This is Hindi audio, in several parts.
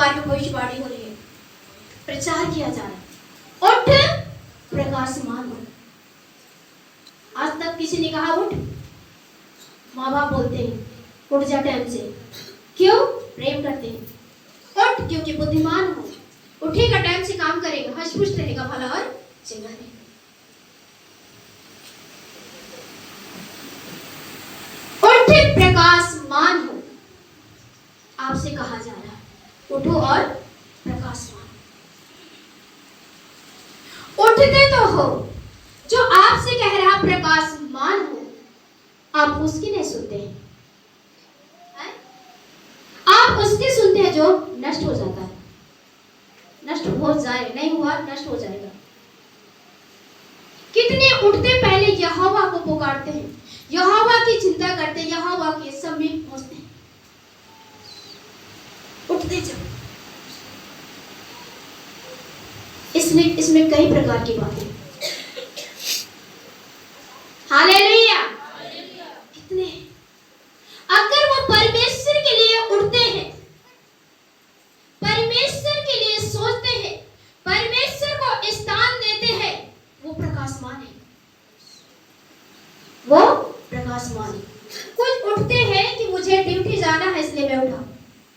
बारे में भविष्यवाणी हो रही है, प्रचार किया जा रहा है। उठ प्रकाशमान हो। आज तक किसी ने कहा उठ? माँ बाप बोलते हैं उठ जा टाइम से, क्यों? प्रेम करते हैं। उठ क्योंकि बुद्धिमान हो, उठेगा टाइम से काम करेगा, हंस खुश रहेगा, भला और चंगा रहेगा। उठ प्रकाशमान हो, आपसे कहा जा रहा है उठो और प्रकाशमान। उठते तो हो, जो आपसे कह रहा प्रकाशमान हो, आप उसकी नहीं सुनते हैं। आप उसकी सुनते हैं जो नष्ट हो जाता है। नष्ट हो जाए, नहीं हुआ नष्ट हो जाएगा। कितने उठते पहले यहोवा को पुकारते हैं, यहोवा की चिंता करते हैं, यहोवा के समीप पहुंचते हैं। उठते जब इसमें कई प्रकार की बातें। हालेलुया। कितने अगर वो परमेश्वर के लिए उठते हैं, परमेश्वर के लिए सोचते हैं, परमेश्वर को स्थान देते हैं, वो प्रकाशमान है। वो प्रकाशमान है। कुछ उठते हैं कि मुझे ड्यूटी जाना है इसलिए मैं उठा,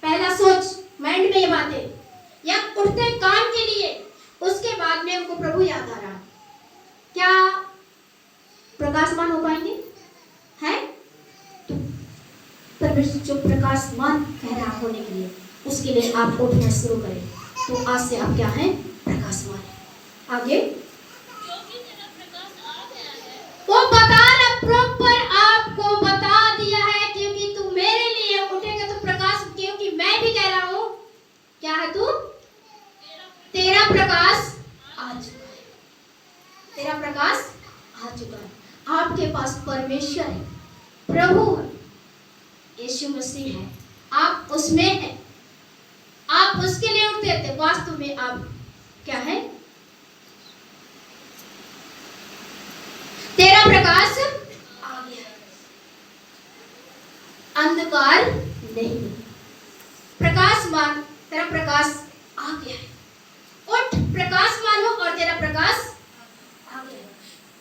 पहला सोच माइंड में ये बातें, या उठते काम के लिए, उसके बाद में उनको प्रभु याद आ रहा, क्या प्रकाशमान हो पाएंगे? हैं? तो परमेश्वर जो प्रकाशमान कह रहा होने के लिए, उसके लिए आप उठना शुरू करें, तो आज से आप क्या हैं? प्रकाशमान है। आगे वो बता रहा, प्रॉपर आपको बता दिया है, क्योंकि तू मेरे लिए उठेगा तो प्रकाश, क्योंकि मैं भी कह रहा हूं क्या है तू? तेरा प्रकाश आ चुका है। तेरा प्रकाश आ चुका है। आपके पास परमेश्वर है, प्रभु है, यीशु मसीह है, आप उसमें हैं, आप उसके लिए उठते थे। वास्तव में आप क्या है? तेरा प्रकाश आ गया है, अंधकार नहीं। प्रकाशमान, तेरा प्रकाश आ गया है। उठ प्रकाशमान हो और तेरा प्रकाश आ गया है।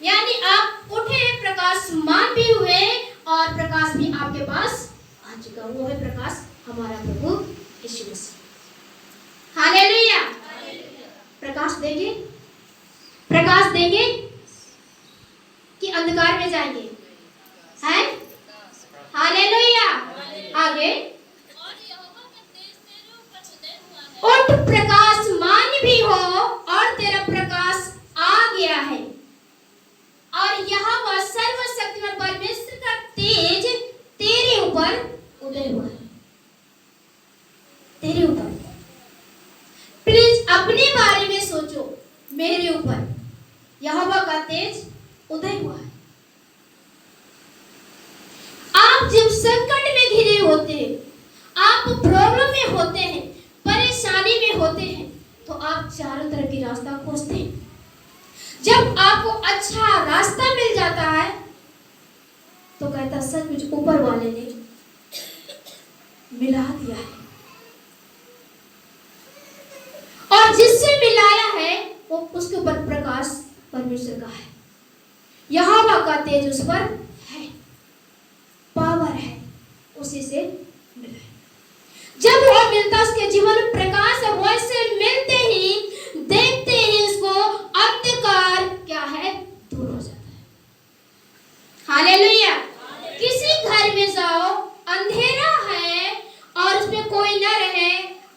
यानी आप उठे, प्रकाशमान भी हुए और प्रकाश भी आपके पास आ चुका। वो है प्रकाश, हमारा प्रभु यीशु मसीह। हालेलुया। प्रकाश देंगे, प्रकाश देंगे कि अंधकार में जाएंगे? हैं? हालेलुया। आगे उठ प्रकाशमान भी हो और तेरा प्रकाश आ गया है, और यहाँ वह सर्वशक्तिमान परमेश्वर का तेज तेरे ऊपर उदय हुआ है। तेरे ऊपर। प्लीज अपने बारे में सोचो, मेरे ऊपर यहोवा का तेज उदय हुआ है। आप जब संकट में घिरे होते हैं, आप प्रॉब्लम में होते हैं, परेशानी में होते हैं, तो आप चारों तरफ की रास्ता खोजते हैं। जब आपको अच्छा रास्ता मिल जाता है तो कहता सचमुच ऊपर वाले ने मिला दिया है, और जिससे मिलाया है वो उसके ऊपर प्रकाश परमेश्वर का है, यहोवा का तेज उस पर है, पावर है, उसी से मिला है। जब वो मिलता उसके जीवन में प्रकाश है, वैसे मिलते ही देखते ही उसको अंधकार क्या है? दूर हो जाता है। हालेलुया। किसी घर में जाओ, अंधेरा है और उसमें कोई न रहे,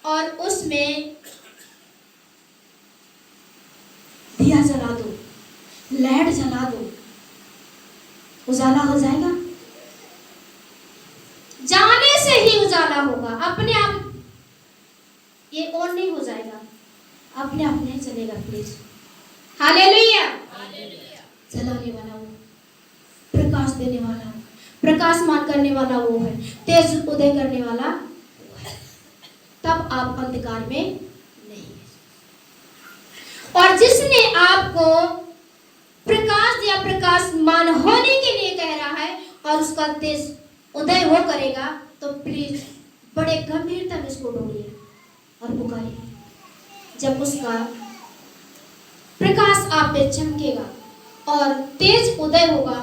और उसमें दिया जला दो, लाइट जला दो, उजाला हो जाएगा? जाने से ही उजाला होगा, अपने आप ये ऑन नहीं हो जाएगा, अपने आप नहीं चलेगा। Please hallelujah. जलाने वाला वो, प्रकाश देने वाला वो, प्रकाशमान करने वाला वो है, तेज उदय करने वाला वो है। तब आप अंधकार में नहीं है। और जिसने आपको प्रकाश दिया, प्रकाशमान होने के लिए कह रहा है, और उसका तेज उदय वो करेगा, तो प्लीज बड़े गंभीरता में इसको ढूंढिए। और पुकारिए। जब उसका प्रकाश आप पे चमकेगा और तेज उदय होगा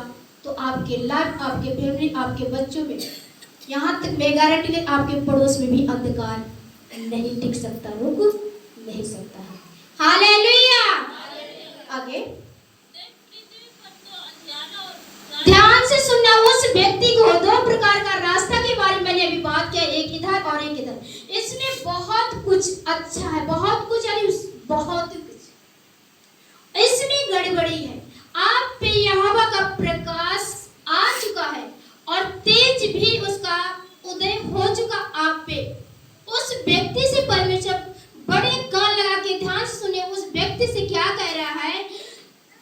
तो आपके लाइफ, आपके फैमिली, आपके बच्चों में, यहाँ तक मैं गारंटी दे आपके पड़ोस में भी अंधकार नहीं टिक सकता, रुक नहीं सकता है। हालेलुया। आगे ध्यान से सुनना। उस व्यक्ति को दो प्रकार का रास्ता के बारे में मैंने अभी बात किया, एक इधर और एक इधर। इसमें बहुत कुछ अच्छा है, बहुत कुछ, यानी बहुत कुछ इसमें गड़बड़ी है। आप पे यहोवा का प्रकाश आ चुका है और तेज भी उसका उदय हो चुका आप पे। उस व्यक्ति से परमेश्वर बड़े कान लगा के ध्यान से सुने, उस व्यक्ति से क्या कह रहा है?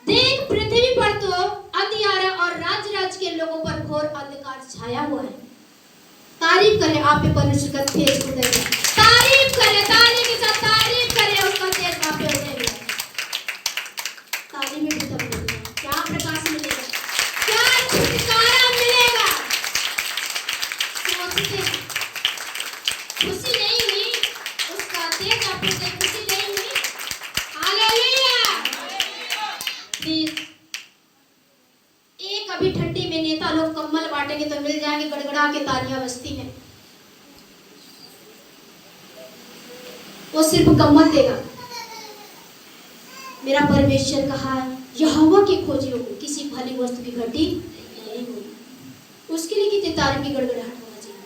देख, पृथ्वी पर तो अंधियारा और राज्य के लोगों पर घोर अंधकार छाया हुआ है। तारीफ करें आप पे परमेश्वर का तेज उदय हुआ। तारीफ करें, ताली के साथ तारीफ करें, उसका तेज आप पे उदय हुआ। ताली में भी तब मिलेगा, क्या प्रकाश मिलेगा, क्या छुटकारा मिलेगा। सोचते खुशी नहीं हुई, उसका तेज आप पे खुशी नहीं हुई। हालेलुया। प्लीज, एक अभी ठंडी में नेता लोग कम्बल बांटेंगे तो मिल जाएंगे, गड़गड़ा के तालियां बजती हैं। वो सिर्फ कम्बल देगा। मेरा परमेश्वर कहा, यहोवा की खोजियों को किसी भली वस्तु की घटी नहीं होगी। उसके लिए कितने तारीफ की गड़गड़ाहट होना चाहिए,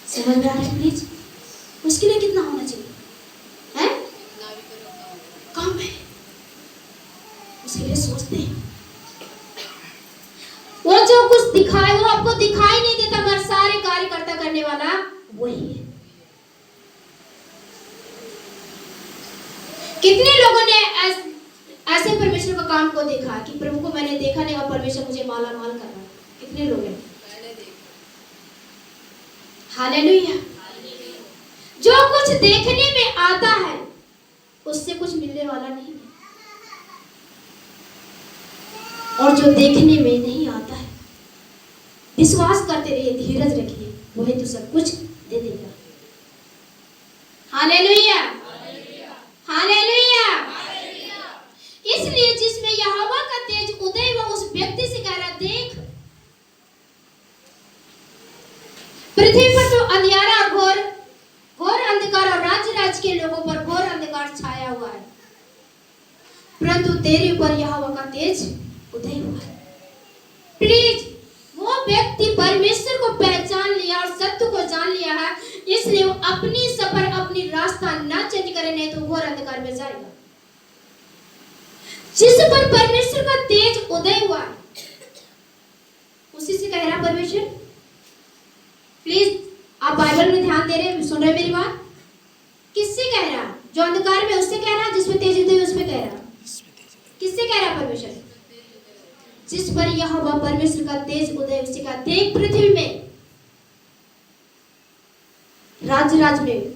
समझ में आ रहा है? प्लीज, उसके लिए कितना होना चाहिए? है कम है, उसके लिए सोचते हैं। वो जो कुछ दिखाए वो आपको दिखाई नहीं देता, मगर सारे कार्यकर्ता करने वाला वही है। कितने लोगों ने ऐसे परमेश्वर का काम को देखा कि प्रभु को मैंने देखा नहीं और परमेश्वर मुझे माला माल कर रहा है? कितने लोग हैं? हालेलुया। जो कुछ देखने में आता है उससे कुछ मिलने वाला नहीं है, और जो देखने में नहीं आता है, विश्वास करते रहिए, धीरज रखिए, वही तो सब कुछ दे देगा। Hallelujah, hallelujah. इसलिए जिसमें यहोवा का तेज उदय हुआ, उस व्यक्ति से कह रहा, देख, पृथ्वी पर तो अंधियारा और घोर अंधकार और राज्य के लोगों पर घोर अंधकार छाया हुआ है, परंतु तेरे ऊपर यहोवा का तेज उदय हुआ है। प्लीज, वो व्यक्ति परमेश्वर को पहचान लिया और सत्य को जान लिया है, इसलिए वो अपनी सफर, अपनी रास्ता ना चेंज करे, नहीं तो घोर अंधकार में जाएगा। जिस पर परमेश्वर का तेज उदय हुआ उसी से कह रहा परमेश्वर। प्लीज, आप बाइबल में ध्यान दे रहे, सुन रहे मेरी बात? किससे कह रहा? जो अंधकार में उससे कह रहा, जिसमें तेज उदय उसमें कह रहा। किससे कह रहा परमेश्वर? जिस पर यहोवा परमेश्वर का तेज उदय, उससे कहा, देख, पृथ्वी में, राज्य में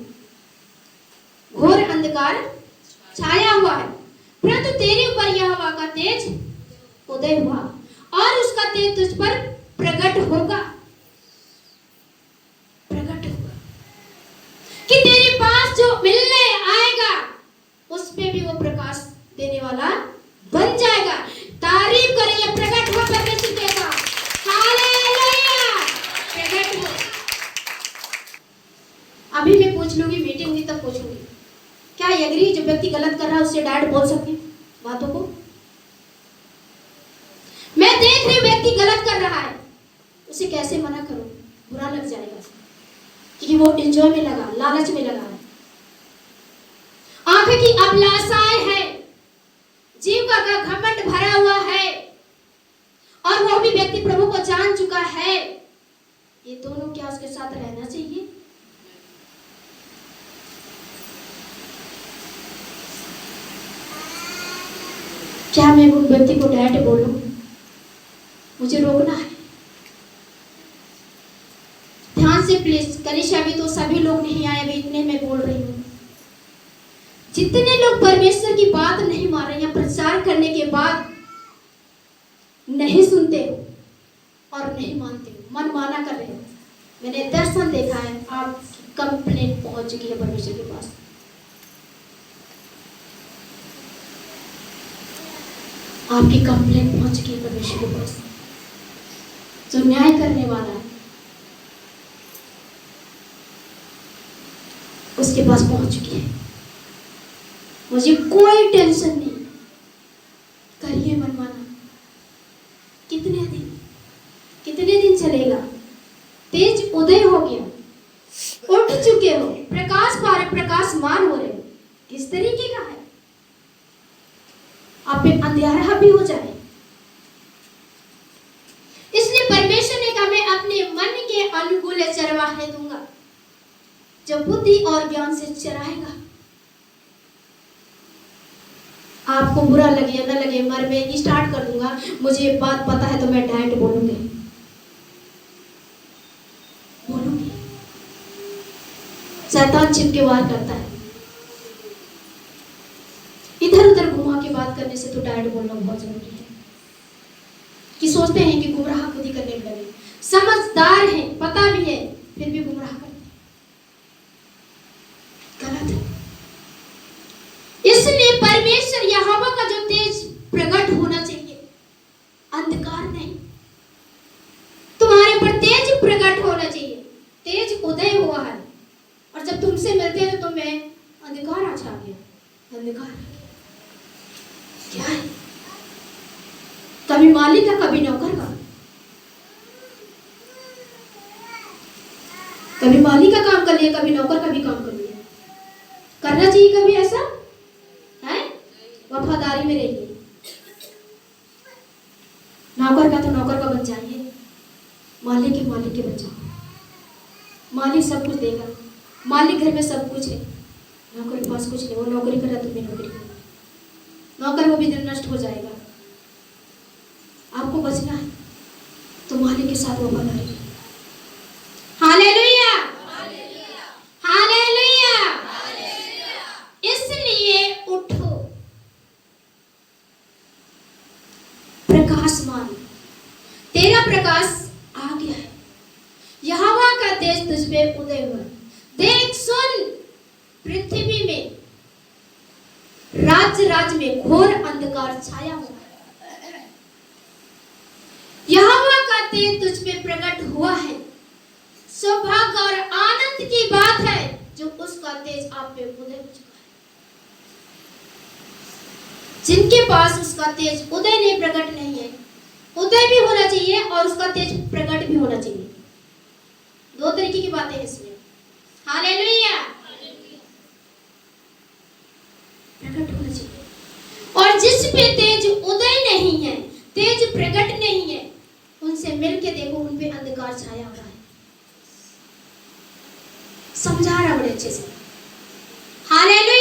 घोर अंधकार छाया हुआ है, परंतु तेरे ऊपर यहोवा का तेज उदय हुआ और उसका तेज तुझ पर प्रकट होगा। प्रकट होगा कि तेरे पास जो मिलने आएगा उस पे भी वो प्रकाश देने वाला बन जाएगा। तारीफ करिए, प्रकट हो परमेश्वर के साथ। हालेलुया, प्रकट हो। अभी मैं पूछ लूंगी, मीटिंग हुई तब पूछूंगी, क्या एग्री जो व्यक्ति गलत कर रहा है उससे डायरेक्ट बोल सकते बातों को? मैं देख रही व्यक्ति गलत कर रहा है, उसे कैसे मना करूं? बुरा लग जाएगा, क्योंकि वो एंजॉय में लगा, लालच में लगा है, आंखें की अभिलाषाएं है, जीव का घमंड भरा हुआ है, और वो भी व्यक्ति प्रभु को जान चुका है। ये दोनों क्या उसके साथ रहना चाहिए? क्या मैं वो व्यक्ति को डायरेक्ट बोलूं? मुझे रोकना है। ध्यान से प्लीज, कलीसिया भी तो सभी लोग नहीं आए, अभी इतने मैं बोल रही हूँ। जितने लोग परमेश्वर की बात नहीं मान रहे या प्रचार करने के बाद नहीं सुनते हो और नहीं मानते हो, मन माना कर रहे हो, मैंने दर्शन देखा है, आप कंप्लेंट पहुंच चुकी है परमेश्वर के पास। आपकी कंप्लेंट पहुंच चुकी है परमेश्वर के पास। जो न्याय करने वाला है उसके पास पहुंच चुकी है। मुझे कोई टेंशन नहीं, करिए मनमाना। कितने दिन चलेगा? तेज उदय हो गया, उठ चुके हो, प्रकाशमान हो रहे हो। किस तरीके का है? आप पे अंधेरा भी हो जाए, इसलिए परमेश्वर ने कहा मैं अपने मन के अनुकूल चरवाहे दूंगा, जो बुद्धि और ज्ञान से चराएगा। आपको बुरा लगे या ना लगे, मर मैं स्टार्ट कर दूंगा। मुझे ये बात पता है तो मैं डायरेक्ट बोलूंगी। शैतान छिपके वार करता है, इधर उधर घुमा के बात करने से तो डायरेक्ट बोलना बहुत जरूरी है। कि सोचते हैं कि गुमराह खुद ही करने लगे, समझदार हैं, पता भी है, फिर भी गुमराह करते हैं। गलत है। इसलिए परमेश्वर यहोवा का जो तेज प्रकट होना चाहिए, अंधकार नहीं। तुम्हारे पर तेज प्रकट होना चाहिए। तेज उदय हुआ है और जब तुमसे मिलते हैं तो तुम्हें अंधकार आ गया। अंधकार क्या है? कभी मालिक का, कभी नौकर का। कभी मालिक का काम कर लिया, कभी नौकर का भी काम कर लिया। करना चाहिए कभी ऐसा है? वफादारी में रहिए। नौकर का तो नौकर का बन जाइए, मालिक के बन जाओ। मालिक सब कुछ देगा, मालिक घर में सब कुछ है, नौकर के पास कुछ नहीं। वो नौकरी कर रहा, तुम भी नौकरी करो। नौकर वो भी दिन नष्ट हो जाएगा। आपको बचना है तो मालिक के साथ वफादारी। Hallelujah, hallelujah. इसलिए उठो, प्रकाशमान, तेरा प्रकाश आ गया है। यहोवा का तेज तुझ पे उदय हुआ। देख सुन, पृथ्वी में, राज्य में घोर अंधकार छाया हुआ है। यहोवा का तेज तुझ पे प्रकट हुआ है। सौभाग्य और आनंद की बात है जो उसका तेज आप पे उदय हो चुका है। जिनके पास उसका तेज उदय नहीं, प्रकट नहीं है, उदय भी होना चाहिए और उसका तेज प्रकट भी होना चाहिए। दो तरीके की बातें हैं इसमें। हालेलुया, प्रकट होना चाहिए। और जिस पे तेज उदय नहीं है, तेज प्रकट नहीं है, उनसे मिलके देखो, उन पे अंधकार छाया हुआ है। समझा रहा बड़े अच्छे से। हालेलुया।